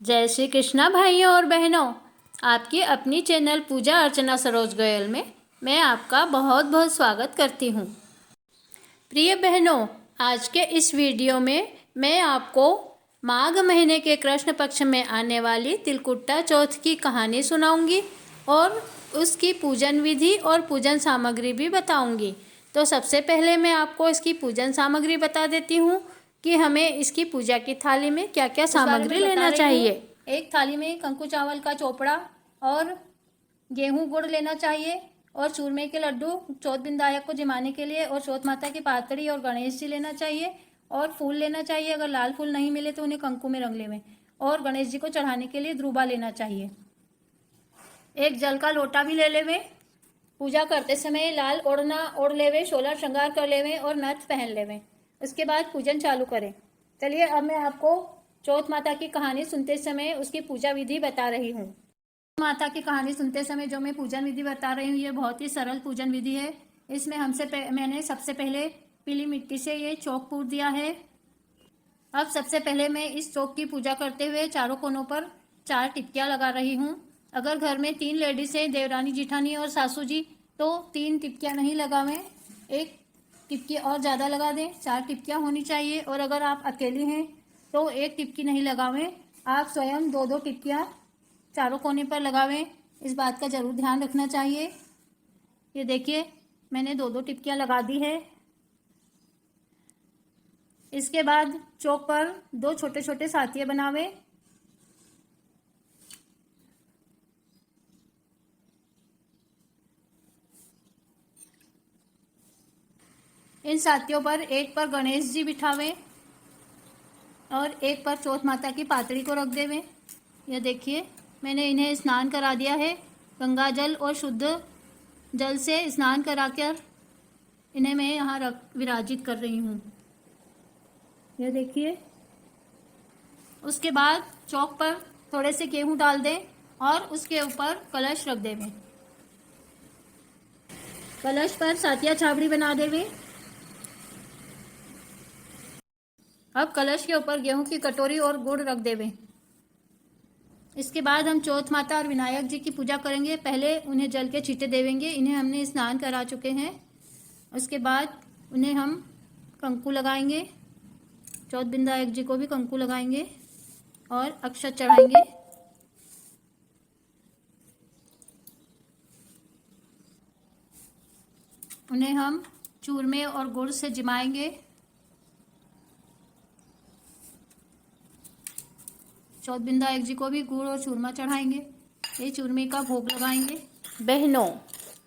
जय श्री कृष्णा भाइयों और बहनों, आपकी अपनी चैनल पूजा अर्चना सरोज गोयल में मैं आपका बहुत बहुत स्वागत करती हूँ। प्रिय बहनों, आज के इस वीडियो में मैं आपको माघ महीने के कृष्ण पक्ष में आने वाली तिलकुट्टा चौथ की कहानी सुनाऊंगी और उसकी पूजन विधि और पूजन सामग्री भी बताऊंगी। तो सबसे पहले मैं आपको इसकी पूजन सामग्री बता देती हूँ कि हमें इसकी पूजा की थाली में क्या क्या सामग्री लेना चाहिए। एक थाली में कंकु चावल का चोपड़ा और गेहूं गुड़ लेना चाहिए और चूरमे के लड्डू चौथ बिंदायक को जिमाने के लिए और चौथ माता की पातड़ी और गणेश जी लेना चाहिए और फूल लेना चाहिए। अगर लाल फूल नहीं मिले तो उन्हें कंकु में रंग लेवें और गणेश जी को चढ़ाने के लिए ध्रुवा लेना चाहिए। एक जल का लोटा भी ले लेवें। पूजा करते समय लाल ओढ़ना ओढ़ लेवें, 16 श्रृंगार कर लेवें और नथ पहन लेवें। उसके बाद पूजन चालू करें। चलिए अब मैं आपको चौथ माता की कहानी सुनते समय उसकी पूजा विधि बता रही हूँ। माता की कहानी सुनते समय जो मैं पूजन विधि बता रही हूँ ये बहुत ही सरल पूजन विधि है। इसमें मैंने सबसे पहले पीली मिट्टी से ये चौक पूर दिया है। अब सबसे पहले मैं इस चौक की पूजा करते हुए चारों कोनों पर 4 टिपकियाँ लगा रही हूँ। अगर घर में 3 लेडीज हैं, देवरानी जिठानी और सासू जी, तो 3 टिपकियाँ नहीं लगावें, 1 टिपकी और ज़्यादा लगा दें। 4 टिपकियाँ होनी चाहिए। और अगर आप अकेली हैं तो 1 टिपकी नहीं लगावें, आप स्वयं 2-2 टिपकियाँ चारों कोने पर लगावें। इस बात का ज़रूर ध्यान रखना चाहिए। ये देखिए मैंने 2-2 टिपकियाँ लगा दी है। इसके बाद चौक पर 2 छोटे छोटे साथिये बनावें। इन साथियों पर एक पर गणेश जी बिठावें और एक पर चौथ माता की पातड़ी को रख देवें। यह देखिए मैंने इन्हें स्नान करा दिया है। गंगा जल और शुद्ध जल से स्नान कराकर इन्हें मैं यहाँ विराजित कर रही हूँ। यह देखिए। उसके बाद चौक पर थोड़े से गेहूं डाल दें और उसके ऊपर कलश रख देवें। कलश पर सातिया छाबड़ी बना देवें। अब कलश के ऊपर गेहूं की कटोरी और गुड़ रख देवें। इसके बाद हम चौथ माता और विनायक जी की पूजा करेंगे। पहले उन्हें जल के छींटे देवेंगे। इन्हें हमने स्नान करा चुके हैं। उसके बाद उन्हें हम कंकु लगाएंगे। चौथ बिंदायक जी को भी कंकु लगाएंगे और अक्षत चढ़ाएंगे। उन्हें हम चूरमे और गुड़ से जिमाएंगे। चौथ बिंदायक जी को भी गुड़ और चूरमा चढ़ाएंगे। ये चूरमे का भोग लगाएंगे। बहनों,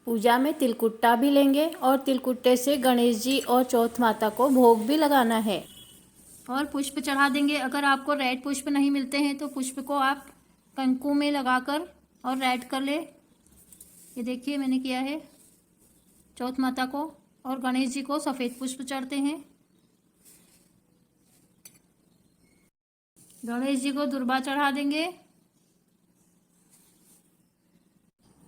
पूजा में तिलकुट्टा भी लेंगे और तिलकुट्टे से गणेश जी और चौथ माता को भोग भी लगाना है और पुष्प चढ़ा देंगे। अगर आपको रेड पुष्प नहीं मिलते हैं तो पुष्प को आप कंकु में लगाकर और रेड कर ले। ये देखिए मैंने किया है। चौथ माता को और गणेश जी को सफ़ेद पुष्प चढ़ते हैं। गणेश जी को दुर्बा चढ़ा देंगे।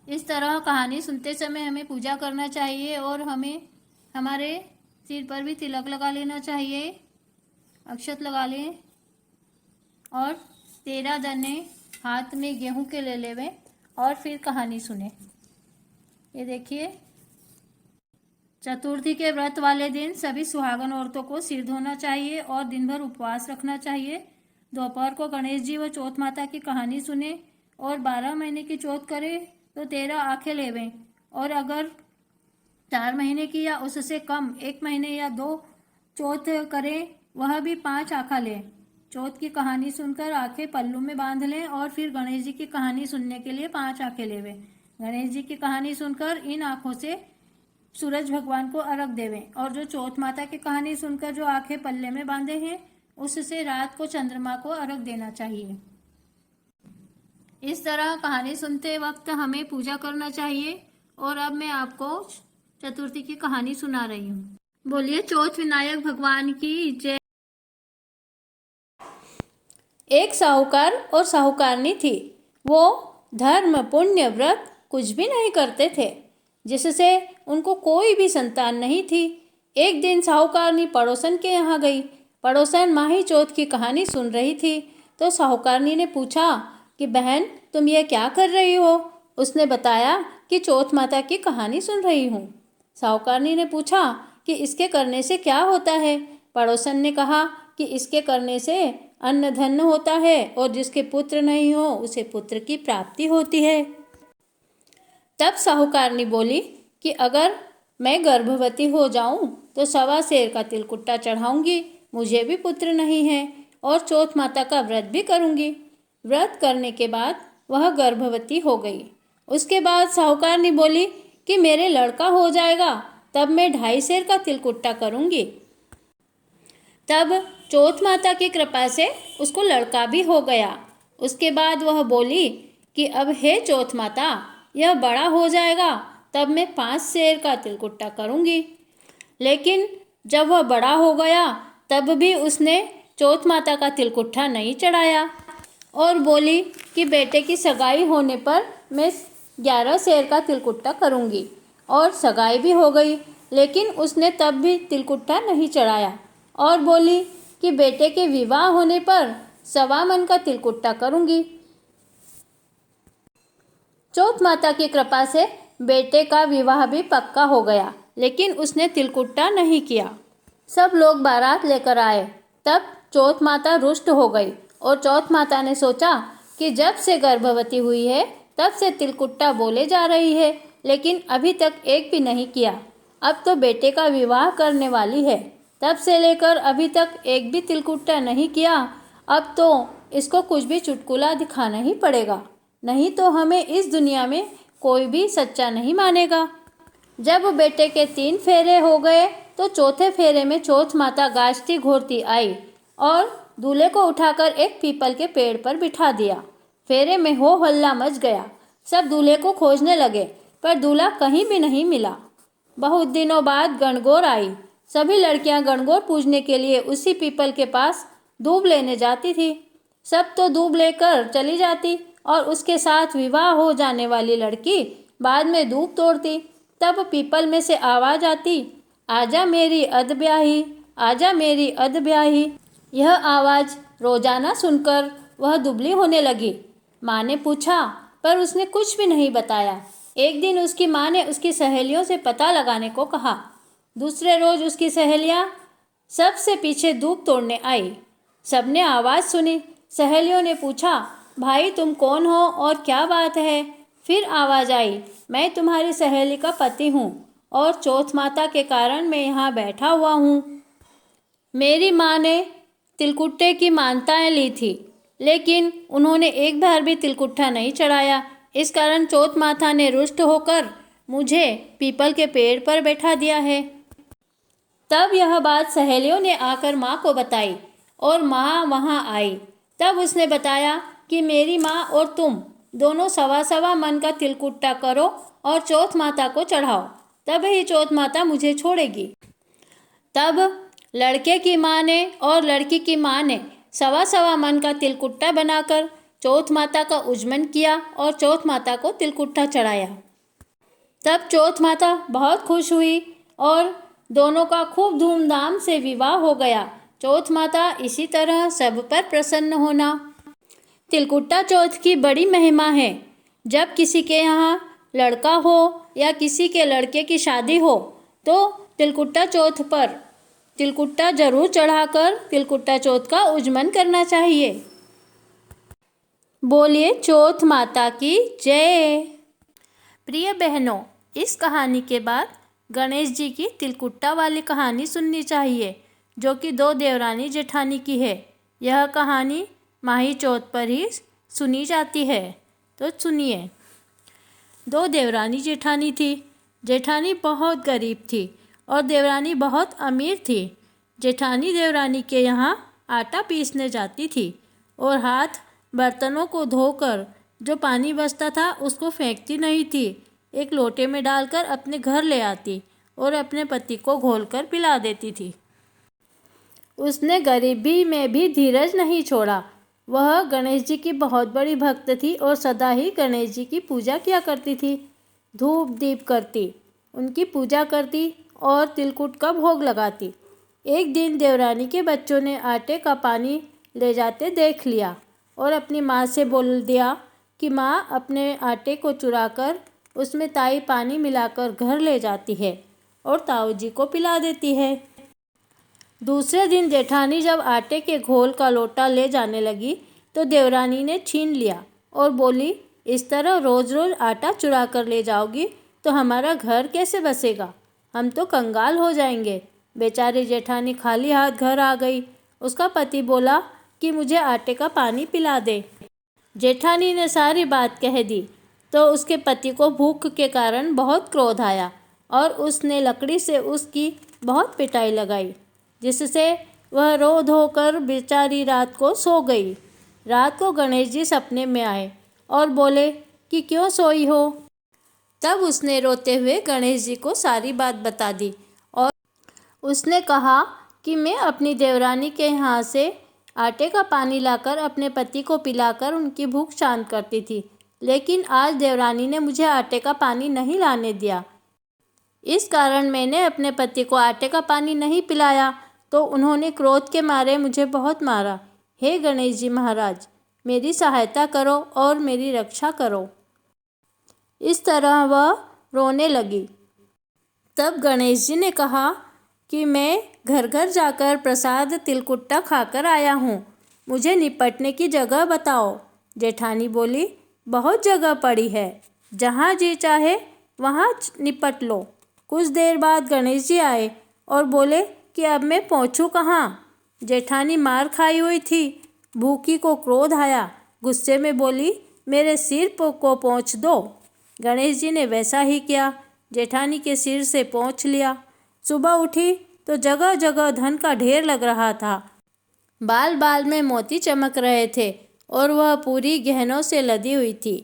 इस तरह कहानी सुनते समय हमें पूजा करना चाहिए और हमें हमारे सिर पर भी तिलक लगा लेना चाहिए। अक्षत लगा लें और 13 दाने हाथ में गेहूं के ले लेवें और फिर कहानी सुने। ये देखिए चतुर्थी के व्रत वाले दिन सभी सुहागन औरतों को सिर धोना चाहिए और दिन भर उपवास रखना चाहिए। दोपहर को गणेश जी व चौथ माता की कहानी सुने और 12 महीने की चौथ करें तो 13 आंखें लेवें और अगर 4 महीने की या उससे कम 1 महीने या 2 चौथ करें वह भी 5 आंखें लें। चौथ की कहानी सुनकर आंखें पल्लू में बांध लें और फिर गणेश जी की कहानी सुनने के लिए 5 आंखें लेवें। गणेश जी की कहानी सुनकर इन आंखों से सूरज भगवान को अर्घ देवें और जो चौथ माता की कहानी सुनकर जो आंखें पल्ले में बांधे हैं उससे रात को चंद्रमा को अर्घ देना चाहिए। इस तरह कहानी सुनते वक्त हमें पूजा करना चाहिए। और अब मैं आपको चतुर्थी की कहानी सुना रही हूँ। बोलिए चौथ विनायक भगवान की जय। एक साहूकार और साहूकारनी थी। वो धर्म पुण्य व्रत कुछ भी नहीं करते थे, जिससे उनको कोई भी संतान नहीं थी। एक दिन साहूकारनी पड़ोसन के यहाँ गई। पड़ोसन माही चौथ की कहानी सुन रही थी तो साहूकारनी ने पूछा कि बहन, तुम ये क्या कर रही हो? उसने बताया कि चौथ माता की कहानी सुन रही हूँ। साहूकारनी ने पूछा कि इसके करने से क्या होता है? पड़ोसन ने कहा कि इसके करने से अन्न धन्य होता है और जिसके पुत्र नहीं हो उसे पुत्र की प्राप्ति होती है। तब साहूकारनी बोली कि अगर मैं गर्भवती हो जाऊं तो 1.25 सेर का तिलकुट्टा चढ़ाऊंगी, मुझे भी पुत्र नहीं है, और चौथ माता का व्रत भी करूंगी। व्रत करने के बाद वह गर्भवती हो गई। उसके बाद साहूकारनी बोली कि मेरे लड़का हो जाएगा तब मैं 2.5 सेर का तिलकुट्टा करूंगी। तब चौथ माता की कृपा से उसको लड़का भी हो गया। उसके बाद वह बोली कि अब हे चौथ माता, यह बड़ा हो जाएगा तब मैं 5 सेर का तिलकुट्टा करूंगी। लेकिन जब वह बड़ा हो गया तब भी उसने चौथ माता का तिलकुट्टा नहीं चढ़ाया और बोली कि बेटे की सगाई होने पर मैं 11 सेर का तिलकुट्टा करूंगी। और सगाई भी हो गई, लेकिन उसने तब भी तिलकुट्टा नहीं चढ़ाया और बोली कि बेटे के विवाह होने पर 1.25 मन का तिलकुट्टा करूंगी। चौथ माता की कृपा से बेटे का विवाह भी पक्का हो गया, लेकिन उसने तिलकुट्टा नहीं किया। सब लोग बारात लेकर आए। तब चौथ माता रुष्ट हो गई और चौथ माता ने सोचा कि जब से गर्भवती हुई है तब से तिलकुट्टा बोले जा रही है, लेकिन अभी तक एक भी नहीं किया। अब तो बेटे का विवाह करने वाली है, तब से लेकर अभी तक एक भी तिलकुट्टा नहीं किया। अब तो इसको कुछ भी चुटकुला दिखाना ही पड़ेगा, नहीं तो हमें इस दुनिया में कोई भी सच्चा नहीं मानेगा। जब बेटे के 3 फेरे हो गए तो चौथे फेरे में चौथ माता गाजती घोरती आई और दूल्हे को उठाकर एक पीपल के पेड़ पर बिठा दिया। फेरे में हो हल्ला मच गया। सब दूल्हे को खोजने लगे, पर दूल्हा कहीं भी नहीं मिला। बहुत दिनों बाद गणगौर आई। सभी लड़कियां गणगौर पूजने के लिए उसी पीपल के पास दूब लेने जाती थी। सब तो दूब लेकर चली जाती और उसके साथ विवाह हो जाने वाली लड़की बाद में दूब तोड़ती। तब पीपल में से आवाज आती, आजा मेरी अधब्याही, आजा मेरी अधब्याही। यह आवाज़ रोजाना सुनकर वह दुबली होने लगी। माँ ने पूछा, पर उसने कुछ भी नहीं बताया। एक दिन उसकी माँ ने उसकी सहेलियों से पता लगाने को कहा। दूसरे रोज उसकी सहेलियाँ सबसे पीछे दूब तोड़ने आई। सबने आवाज़ सुनी। सहेलियों ने पूछा, भाई तुम कौन हो और क्या बात है? फिर आवाज़ आई, मैं तुम्हारी सहेली का पति हूँ और चौथ माता के कारण मैं यहाँ बैठा हुआ हूँ। मेरी माँ ने तिलकुट्टे की मानताएं ली थी, लेकिन उन्होंने एक बार भी तिलकुट्टा नहीं चढ़ाया। इस कारण चौथ माता ने रुष्ट होकर मुझे पीपल के पेड़ पर बैठा दिया है। तब यह बात सहेलियों ने आकर माँ को बताई और माँ वहाँ आई। तब उसने बताया कि मेरी माँ और तुम दोनों 1.25 मन का तिलकुट्टा करो और चौथ माता को चढ़ाओ, तब ही चौथ माता मुझे छोड़ेगी। तब लड़के की माँ ने और लड़की की माँ ने 1.25 मन का तिलकुट्टा बनाकर चौथ माता का उज्जमन किया और चौथ माता को तिलकुट्टा चढ़ाया। तब चौथ माता बहुत खुश हुई और दोनों का खूब धूमधाम से विवाह हो गया। चौथ माता इसी तरह सब पर प्रसन्न होना। तिलकुट्टा चौथ की बड़ी महिमा है। जब किसी के यहाँ लड़का हो या किसी के लड़के की शादी हो तो तिलकुट्टा चौथ पर तिलकुट्टा जरूर चढ़ाकर तिलकुट्टा चौथ का उज्जमन करना चाहिए। बोलिए चौथ माता की जय। प्रिय बहनों, इस कहानी के बाद गणेश जी की तिलकुट्टा वाली कहानी सुननी चाहिए, जो कि 2 देवरानी जेठानी की है। यह कहानी माही चौथ पर ही सुनी जाती है, तो सुनिए। 2 देवरानी जेठानी थी। जेठानी बहुत गरीब थी और देवरानी बहुत अमीर थी। जेठानी देवरानी के यहाँ आटा पीसने जाती थी और हाथ बर्तनों को धोकर जो पानी बचता था उसको फेंकती नहीं थी, एक लोटे में डालकर अपने घर ले आती और अपने पति को घोलकर पिला देती थी। उसने गरीबी में भी धीरज नहीं छोड़ा। वह गणेश जी की बहुत बड़ी भक्त थी और सदा ही गणेश जी की पूजा किया करती थी। धूप दीप करती, उनकी पूजा करती और तिलकुट का भोग लगाती। एक दिन देवरानी के बच्चों ने आटे का पानी ले जाते देख लिया और अपनी माँ से बोल दिया कि माँ, अपने आटे को चुराकर उसमें ताई पानी मिलाकर घर ले जाती है और ताऊ जी को पिला देती है। दूसरे दिन जेठानी जब आटे के घोल का लोटा ले जाने लगी तो देवरानी ने छीन लिया और बोली, इस तरह रोज़ रोज़ आटा चुरा कर ले जाओगी तो हमारा घर कैसे बसेगा? हम तो कंगाल हो जाएंगे। बेचारी जेठानी खाली हाथ घर आ गई। उसका पति बोला कि मुझे आटे का पानी पिला दे। जेठानी ने सारी बात कह दी तो उसके पति को भूख के कारण बहुत क्रोध आया और उसने लकड़ी से उसकी बहुत पिटाई लगाई, जिससे वह रो धो कर बेचारी रात को सो गई। रात को गणेश जी सपने में आए और बोले कि क्यों सोई हो? तब उसने रोते हुए गणेश जी को सारी बात बता दी और उसने कहा कि मैं अपनी देवरानी के यहाँ से आटे का पानी लाकर अपने पति को पिलाकर उनकी भूख शांत करती थी, लेकिन आज देवरानी ने मुझे आटे का पानी नहीं लाने दिया। इस कारण मैंने अपने पति को आटे का पानी नहीं पिलाया तो उन्होंने क्रोध के मारे मुझे बहुत मारा। हे गणेश जी महाराज, मेरी सहायता करो और मेरी रक्षा करो। इस तरह वह रोने लगी। तब गणेश जी ने कहा कि मैं घर घर जाकर प्रसाद तिलकुट्टा खाकर आया हूँ, मुझे निपटने की जगह बताओ। जेठानी बोली, बहुत जगह पड़ी है, जहाँ जी चाहे वहाँ निपट लो। कुछ देर बाद गणेश जी आए और बोले कि अब मैं पहुँचूँ कहाँ? जेठानी मार खाई हुई थी। भूखी को क्रोध आया, गुस्से में बोली, मेरे सिर को पोंछ दो। गणेश जी ने वैसा ही किया, जेठानी के सिर से पोंछ लिया। सुबह उठी तो जगह जगह धन का ढेर लग रहा था। बाल बाल में मोती चमक रहे थे और वह पूरी गहनों से लदी हुई थी।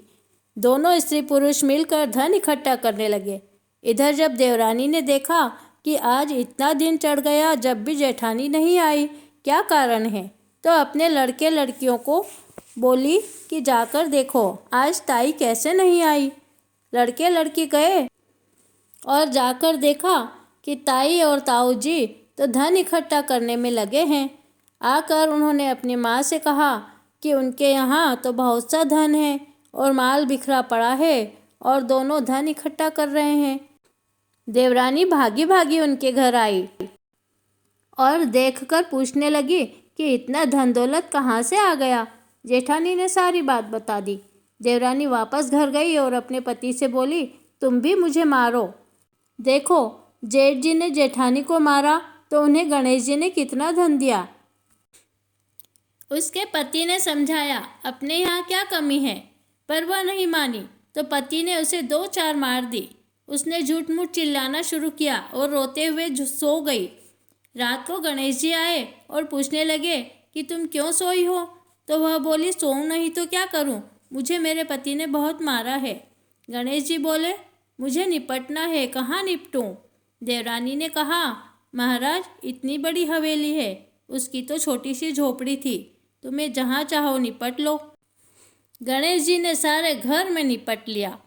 दोनों स्त्री पुरुष मिलकर धन इकट्ठा करने लगे। इधर जब देवरानी ने देखा कि आज इतना दिन चढ़ गया जब भी जेठानी नहीं आई, क्या कारण है, तो अपने लड़के लड़कियों को बोली कि जाकर देखो आज ताई कैसे नहीं आई। लड़के लड़की गए और जाकर देखा कि ताई और ताऊ जी तो धन इकट्ठा करने में लगे हैं। आकर उन्होंने अपनी माँ से कहा कि उनके यहाँ तो बहुत सा धन है और माल बिखरा पड़ा है और दोनों धन इकट्ठा कर रहे हैं। देवरानी भागी भागी उनके घर आई और देखकर पूछने लगी कि इतना धन दौलत कहाँ से आ गया। जेठानी ने सारी बात बता दी। देवरानी वापस घर गई और अपने पति से बोली, तुम भी मुझे मारो। देखो, जेठ जी ने जेठानी को मारा तो उन्हें गणेश जी ने कितना धन दिया। उसके पति ने समझाया अपने यहाँ क्या कमी है, पर वह नहीं मानी तो पति ने उसे 2-4 मार दी। उसने झूठ मूठ चिल्लाना शुरू किया और रोते हुए सो गई। रात को गणेश जी आए और पूछने लगे कि तुम क्यों सोई हो? तो वह बोली, सोऊं नहीं तो क्या करूं, मुझे मेरे पति ने बहुत मारा है। गणेश जी बोले, मुझे निपटना है, कहाँ निपटूं? देवरानी ने कहा, महाराज इतनी बड़ी हवेली है, उसकी तो छोटी सी झोपड़ी थी, तुम्हें जहाँ चाहो निपट लो। गणेश जी ने सारे घर में निपट लिया।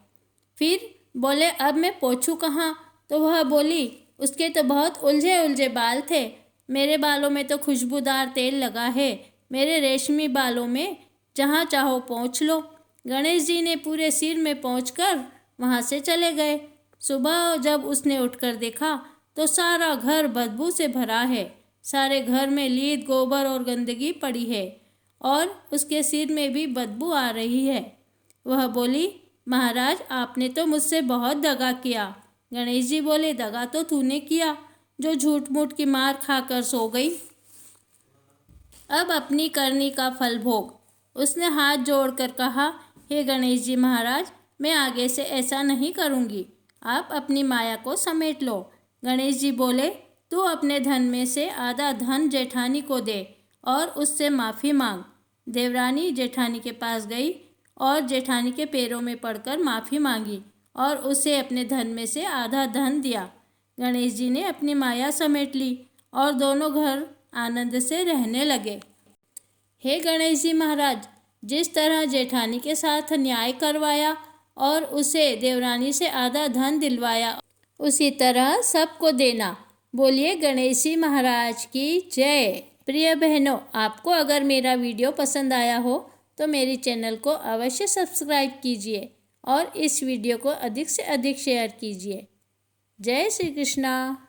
फिर बोले, अब मैं पोंछूं कहाँ? तो वह बोली, उसके तो बहुत उलझे उलझे बाल थे, मेरे बालों में तो खुशबूदार तेल लगा है, मेरे रेशमी बालों में जहाँ चाहो पोंछ लो। गणेश जी ने पूरे सिर में पोंछकर वहाँ से चले गए। सुबह जब उसने उठकर देखा तो सारा घर बदबू से भरा है। सारे घर में लीद गोबर और गंदगी पड़ी है और उसके सिर में भी बदबू आ रही है। वह बोली, महाराज आपने तो मुझसे बहुत दगा किया। गणेश जी बोले, दगा तो तूने किया जो झूठ मूठ की मार खाकर सो गई। अब अपनी करनी का फल भोग। उसने हाथ जोड़कर कहा, हे गणेश जी महाराज, मैं आगे से ऐसा नहीं करूँगी, आप अपनी माया को समेट लो। गणेश जी बोले, तू अपने धन में से आधा धन जेठानी को दे और उससे माफ़ी मांग। देवरानी जेठानी के पास गई और जेठानी के पैरों में पड़कर माफ़ी मांगी और उसे अपने धन में से आधा धन दिया। गणेश जी ने अपनी माया समेट ली और दोनों घर आनंद से रहने लगे। हे गणेश जी महाराज, जिस तरह जेठानी के साथ न्याय करवाया और उसे देवरानी से आधा धन दिलवाया, उसी तरह सबको देना। बोलिए गणेश जी महाराज की जय। प्रिय बहनों, आपको अगर मेरा वीडियो पसंद आया हो तो मेरी चैनल को अवश्य सब्सक्राइब कीजिए और इस वीडियो को अधिक से अधिक शेयर कीजिए। जय श्री कृष्णा।